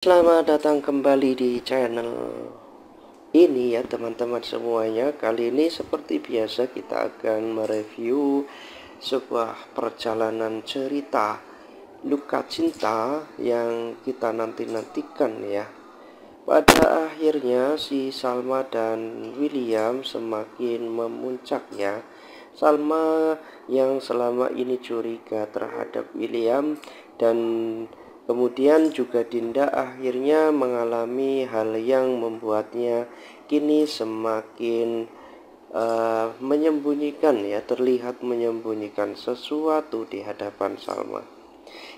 Selamat datang kembali di channel ini ya teman-teman semuanya. Kali ini seperti biasa kita akan mereview sebuah perjalanan cerita luka cinta yang kita nanti-nantikan ya. Pada akhirnya si Salma dan William semakin memuncak ya. Salma yang selama ini curiga terhadap William, dan kemudian juga Dinda akhirnya mengalami hal yang membuatnya kini semakin menyembunyikan ya, terlihat menyembunyikan sesuatu di hadapan Salma.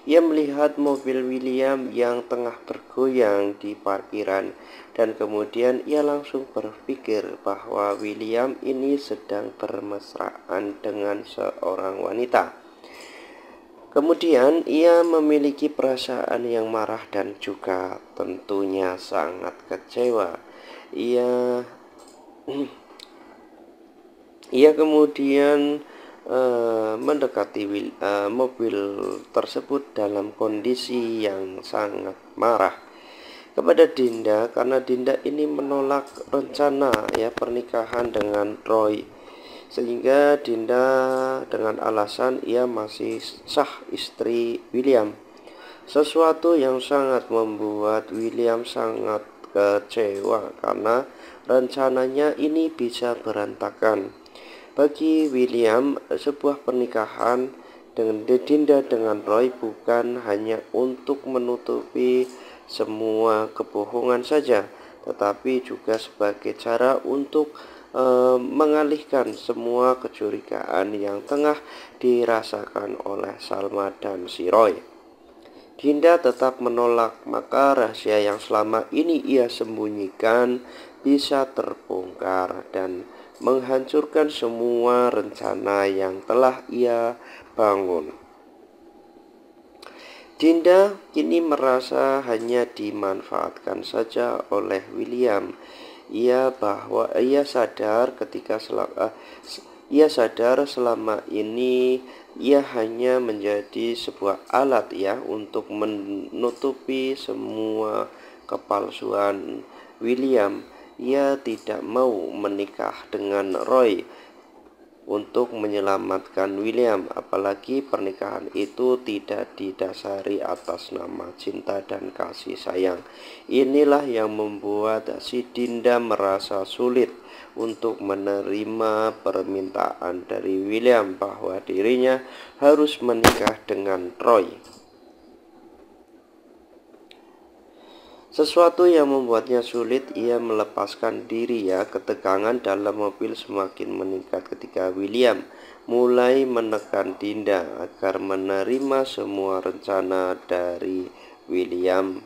Ia melihat mobil William yang tengah bergoyang di parkiran, dan kemudian ia langsung berpikir bahwa William ini sedang bermesraan dengan seorang wanita. Kemudian ia memiliki perasaan yang marah dan juga tentunya sangat kecewa. Ia kemudian mendekati mobil tersebut dalam kondisi yang sangat marah kepada Dinda, karena Dinda ini menolak rencana ya pernikahan dengan Roy, sehingga Dinda dengan alasan ia masih sah istri William, sesuatu yang sangat membuat William sangat kecewa karena rencananya ini bisa berantakan. Bagi William, sebuah pernikahan dengan Dinda dengan Roy bukan hanya untuk menutupi semua kebohongan saja, tetapi juga sebagai cara untuk mengalihkan semua kecurigaan yang tengah dirasakan oleh Salma dan si Roy. Dinda tetap menolak, maka rahasia yang selama ini ia sembunyikan bisa terbongkar dan menghancurkan semua rencana yang telah ia bangun. Dinda kini merasa hanya dimanfaatkan saja oleh William. Ia sadar selama ini ia hanya menjadi sebuah alat ya untuk menutupi semua kepalsuan William. Ia tidak mau menikah dengan Roy untuk menyelamatkan William, apalagi pernikahan itu tidak didasari atas nama cinta dan kasih sayang. Inilah yang membuat si Dinda merasa sulit untuk menerima permintaan dari William bahwa dirinya harus menikah dengan Roy. Sesuatu yang membuatnya sulit ia melepaskan diri ya. Ketegangan dalam mobil semakin meningkat ketika William mulai menekan Dinda agar menerima semua rencana dari William,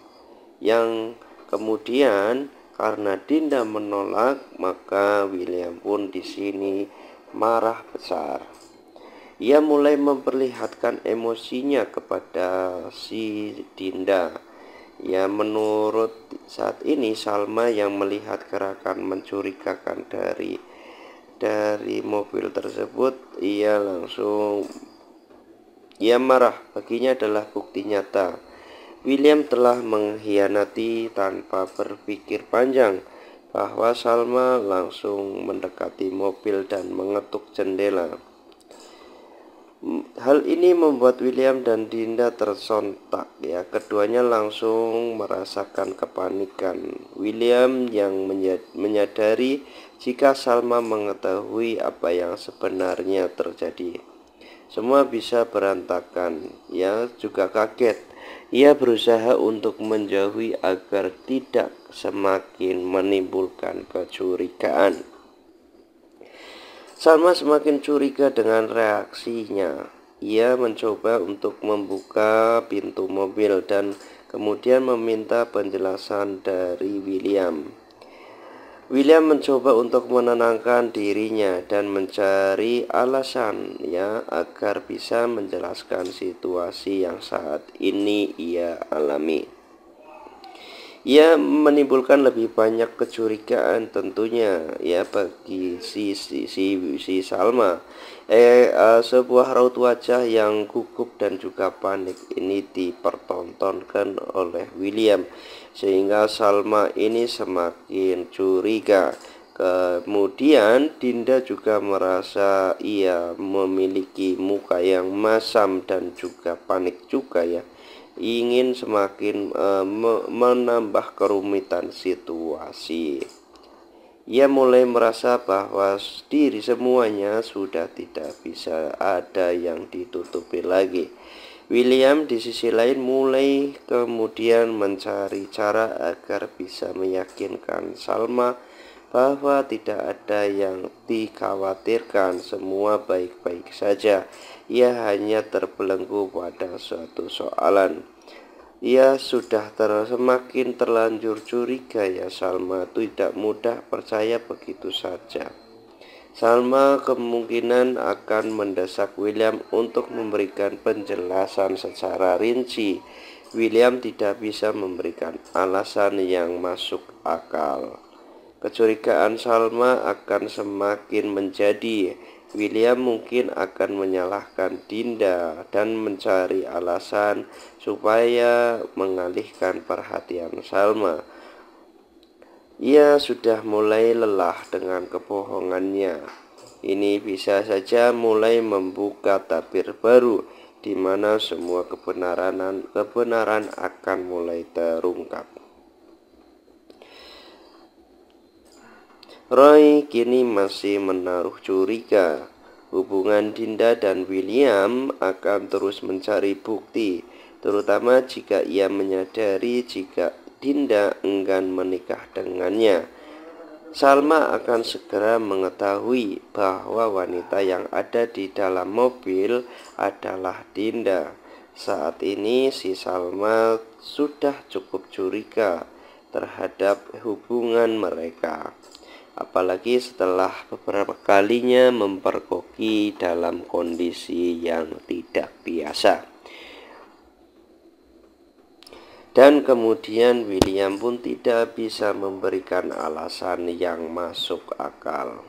yang kemudian karena Dinda menolak, maka William pun di sini marah besar. Ia mulai memperlihatkan emosinya kepada si Dinda. Ya, menurut saat ini Salma yang melihat gerakan mencurigakan dari mobil tersebut, ia marah. Baginya adalah bukti nyata William telah mengkhianati. Tanpa berpikir panjang, bahwa Salma langsung mendekati mobil dan mengetuk jendela. Hal ini membuat William dan Dinda tersontak ya. Keduanya langsung merasakan kepanikan. William yang menyadari jika Salma mengetahui apa yang sebenarnya terjadi, semua bisa berantakan. Ya, juga kaget. Ia berusaha untuk menjauhi agar tidak semakin menimbulkan kecurigaan. Salma semakin curiga dengan reaksinya. Ia mencoba untuk membuka pintu mobil dan kemudian meminta penjelasan dari William. William mencoba untuk menenangkan dirinya dan mencari alasan ya agar bisa menjelaskan situasi yang saat ini ia alami. Ia menimbulkan lebih banyak kecurigaan tentunya ya bagi si Salma. Sebuah raut wajah yang gugup dan juga panik ini dipertontonkan oleh William. sehingga Salma ini semakin curiga. Kemudian Dinda juga merasa ia memiliki muka yang masam dan juga panik juga ya, ingin semakin menambah kerumitan situasi. Ia mulai merasa bahwa diri semuanya sudah tidak bisa ada yang ditutupi lagi. William di sisi lain mulai kemudian mencari cara agar bisa meyakinkan Salma bahwa tidak ada yang dikhawatirkan, semua baik-baik saja. Ia hanya terbelenggu pada suatu soalan. Ia sudah semakin terlanjur curiga ya, Salma tidak mudah percaya begitu saja. Salma kemungkinan akan mendesak William untuk memberikan penjelasan secara rinci. William tidak bisa memberikan alasan yang masuk akal. Kecurigaan Salma akan semakin menjadi. William mungkin akan menyalahkan Dinda dan mencari alasan supaya mengalihkan perhatian Salma. Ia sudah mulai lelah dengan kebohongannya. Ini bisa saja mulai membuka tabir baru di mana semua kebenaran akan mulai terungkap. Roy kini masih menaruh curiga. Hubungan Dinda dan William akan terus mencari bukti, terutama jika ia menyadari jika Dinda enggan menikah dengannya. Salma akan segera mengetahui bahwa wanita yang ada di dalam mobil adalah Dinda. Saat ini si Salma sudah cukup curiga terhadap hubungan mereka, apalagi setelah beberapa kalinya memperkoki dalam kondisi yang tidak biasa. Dan kemudian William pun tidak bisa memberikan alasan yang masuk akal.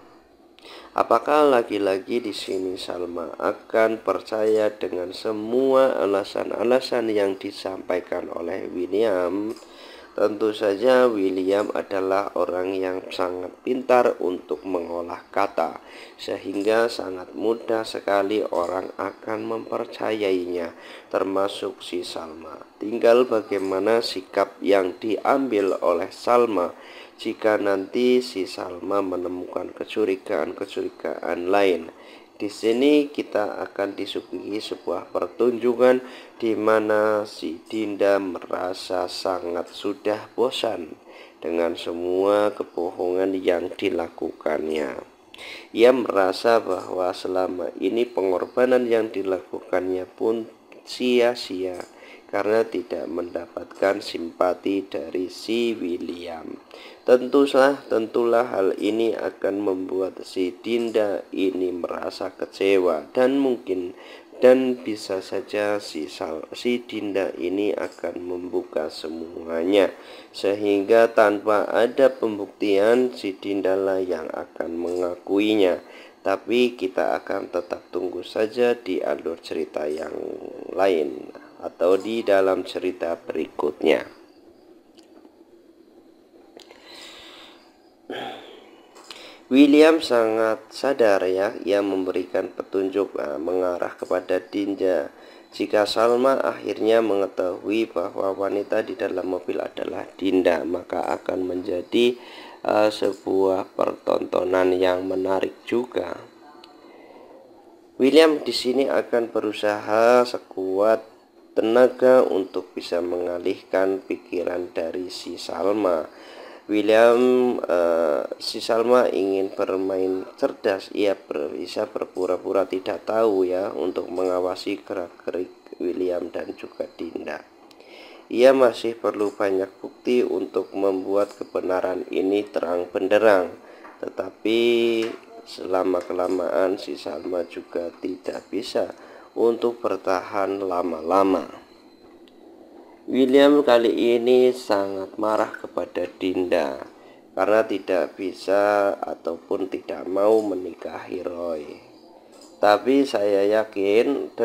Apakah lagi-lagi di sini Salma akan percaya dengan semua alasan-alasan yang disampaikan oleh William? Tentu saja William adalah orang yang sangat pintar untuk mengolah kata, sehingga sangat mudah sekali orang akan mempercayainya, termasuk si Salma. Tinggal bagaimana sikap yang diambil oleh Salma jika nanti si Salma menemukan kecurigaan-kecurigaan lain. Di sini kita akan disuguhi sebuah pertunjukan di mana si Dinda merasa sangat sudah bosan dengan semua kebohongan yang dilakukannya. Ia merasa bahwa selama ini pengorbanan yang dilakukannya pun sia-sia karena tidak mendapatkan simpati dari si William. Tentulah hal ini akan membuat si Dinda ini merasa kecewa dan bisa saja si Dinda ini akan membuka semuanya, sehingga tanpa ada pembuktian si Dinda lah yang akan mengakuinya. Tapi kita akan tetap tunggu saja di alur cerita yang lain atau di dalam cerita berikutnya. William sangat sadar ya, ia memberikan petunjuk mengarah kepada Dinda. Jika Salma akhirnya mengetahui bahwa wanita di dalam mobil adalah Dinda, maka akan menjadi sebuah pertontonan yang menarik juga. William di sini akan berusaha sekuat tenaga untuk bisa mengalihkan pikiran dari si Salma. Si Salma ingin bermain cerdas. Ia bisa berpura-pura tidak tahu ya, untuk mengawasi gerak-gerik William dan juga Dinda. Ia masih perlu banyak bukti untuk membuat kebenaran ini terang benderang. Tetapi selama-kelamaan si Salma juga tidak bisa untuk bertahan lama-lama. William kali ini sangat marah kepada Dinda karena tidak bisa ataupun tidak mau menikahi Roy. Tapi saya yakin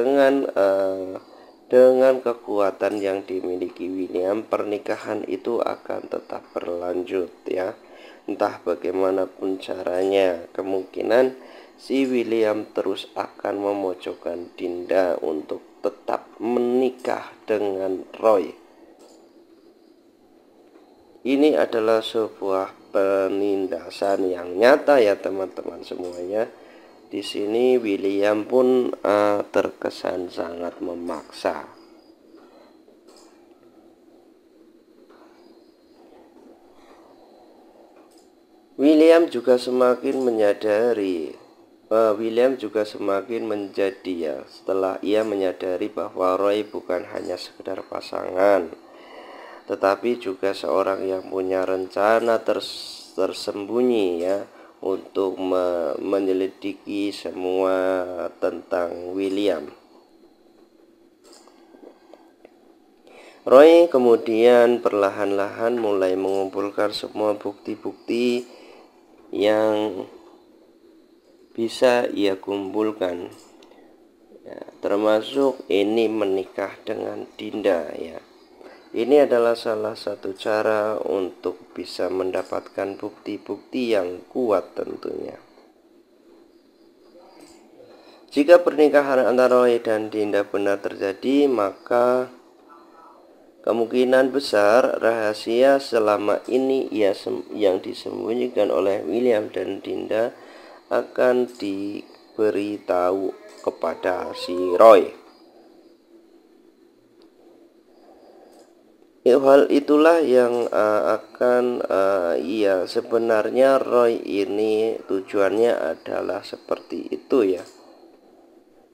Dengan kekuatan yang dimiliki William, pernikahan itu akan tetap berlanjut ya. Entah bagaimanapun caranya, kemungkinan si William terus akan memojokkan Dinda untuk tetap menikah dengan Roy. Ini adalah sebuah penindasan yang nyata ya teman-teman semuanya. Di sini William pun terkesan sangat memaksa. William juga semakin menjadi ya, setelah ia menyadari bahwa Roy bukan hanya sekedar pasangan, tetapi juga seorang yang punya rencana tersembunyi ya, untuk menyelidiki semua tentang William. Roy kemudian perlahan-lahan mulai mengumpulkan semua bukti-bukti yang bisa ia kumpulkan ya, termasuk ini menikah dengan Dinda ya. Ini adalah salah satu cara untuk bisa mendapatkan bukti-bukti yang kuat tentunya. Jika pernikahan antara Roy dan Dinda benar terjadi, maka kemungkinan besar rahasia selama ini yang disembunyikan oleh William dan Dinda akan diberitahu kepada si Roy. Hal itulah yang sebenarnya Roy ini tujuannya adalah seperti itu ya.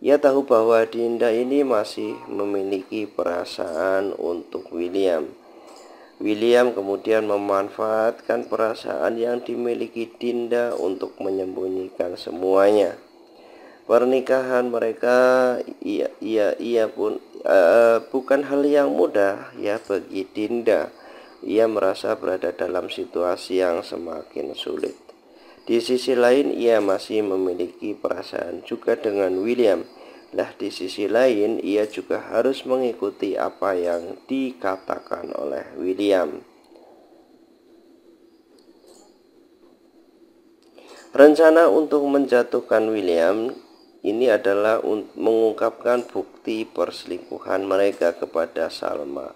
Ia tahu bahwa Dinda ini masih memiliki perasaan untuk William. William kemudian memanfaatkan perasaan yang dimiliki Dinda untuk menyembunyikan semuanya. Pernikahan mereka bukan hal yang mudah ya bagi Dinda. Ia merasa berada dalam situasi yang semakin sulit. Di sisi lain ia masih memiliki perasaan juga dengan William. Di sisi lain ia juga harus mengikuti apa yang dikatakan oleh William. Rencana untuk menjatuhkan William ini adalah mengungkapkan bukti perselingkuhan mereka kepada Salma.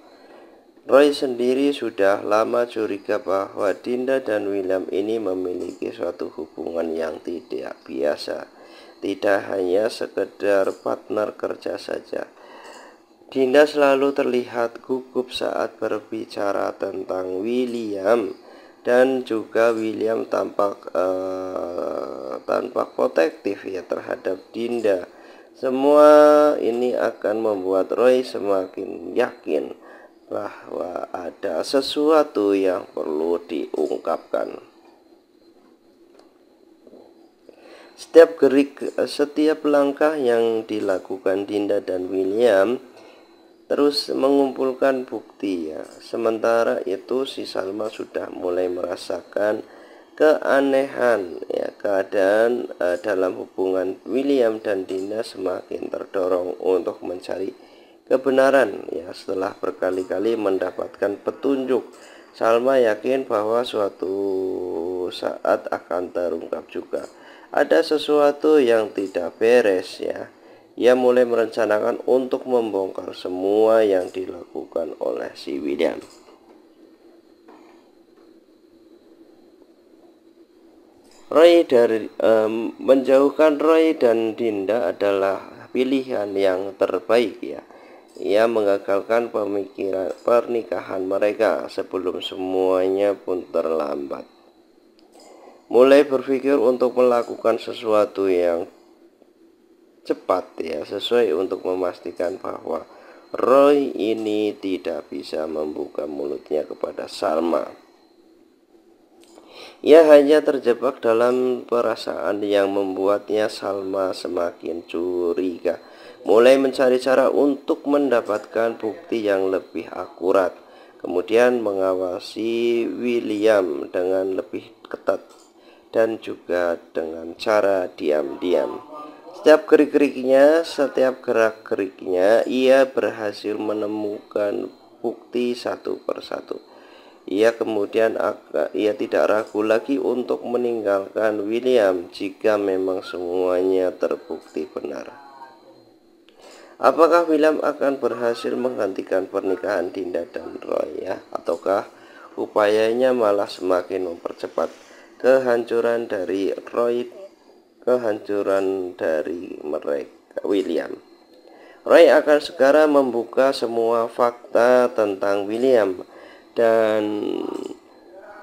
Roy sendiri sudah lama curiga bahwa Dinda dan William ini memiliki suatu hubungan yang tidak biasa, tidak hanya sekedar partner kerja saja. Dinda selalu terlihat gugup saat berbicara tentang William, dan juga William tampak protektif ya terhadap Dinda. Semua ini akan membuat Roy semakin yakin bahwa ada sesuatu yang perlu diungkapkan. Setiap langkah yang dilakukan Dinda dan William terus mengumpulkan bukti ya. Sementara itu si Salma sudah mulai merasakan keanehan ya, keadaan dalam hubungan William dan Dinda semakin terdorong untuk mencari kebenaran ya. Setelah berkali-kali mendapatkan petunjuk, Salma yakin bahwa suatu saat akan terungkap juga ada sesuatu yang tidak beres ya. Ia mulai merencanakan untuk membongkar semua yang dilakukan oleh si William. Menjauhkan Roy dan Dinda adalah pilihan yang terbaik ya. Ia mengagalkan pernikahan mereka sebelum semuanya pun terlambat. Mulai berpikir untuk melakukan sesuatu yang cepat ya, sesuai untuk memastikan bahwa Roy ini tidak bisa membuka mulutnya kepada Salma. Ia hanya terjebak dalam perasaan yang membuatnya Salma semakin curiga, mulai mencari cara untuk mendapatkan bukti yang lebih akurat, kemudian mengawasi William dengan lebih ketat dan juga dengan cara diam-diam. Setiap gerak-geriknya, ia berhasil menemukan bukti satu persatu. Ia tidak ragu lagi untuk meninggalkan William jika memang semuanya terbukti benar. Apakah William akan berhasil menghentikan pernikahan Dinda dan Roy ya? Ataukah upayanya malah semakin mempercepat kehancuran dari mereka William? Roy akan segera membuka semua fakta tentang William. Dan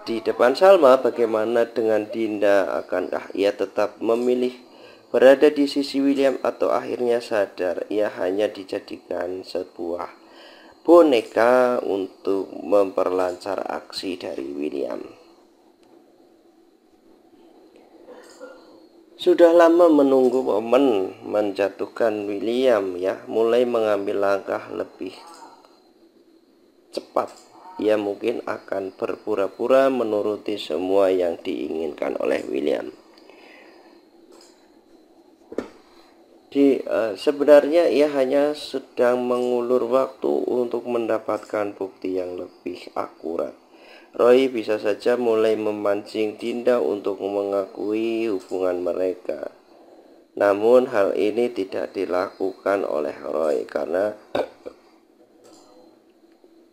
di depan Salma, bagaimana dengan Dinda? Akankah ia tetap memilih berada di sisi William atau akhirnya sadar ia hanya dijadikan sebuah boneka untuk memperlancar aksi dari William? Sudah lama menunggu momen menjatuhkan William ya, mulai mengambil langkah lebih cepat. Ia mungkin akan berpura-pura menuruti semua yang diinginkan oleh William. Sebenarnya ia hanya sedang mengulur waktu untuk mendapatkan bukti yang lebih akurat. Roy bisa saja mulai memancing Dinda untuk mengakui hubungan mereka. Namun hal ini tidak dilakukan oleh Roy karena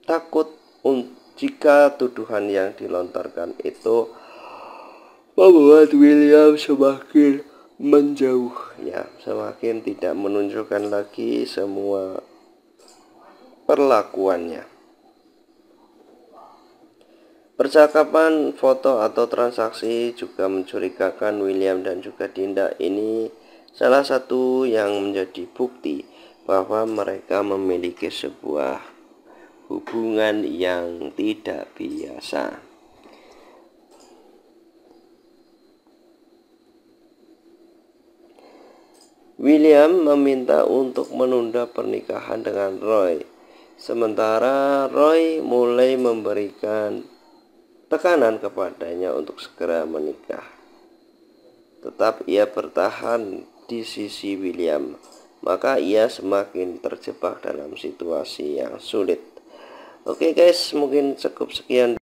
takut jika tuduhan yang dilontarkan itu membuat William semakin menjauh ya, semakin tidak menunjukkan lagi semua perlakuannya. Percakapan, foto atau transaksi juga mencurigakan William dan juga Dinda. Ini salah satu yang menjadi bukti bahwa mereka memiliki sebuah hubungan yang tidak biasa. William meminta untuk menunda pernikahan dengan Roy, sementara Roy mulai memberikan tekanan kepadanya untuk segera menikah. Tetap ia bertahan di sisi William, maka ia semakin terjebak dalam situasi yang sulit. Oke guys, mungkin cukup sekian.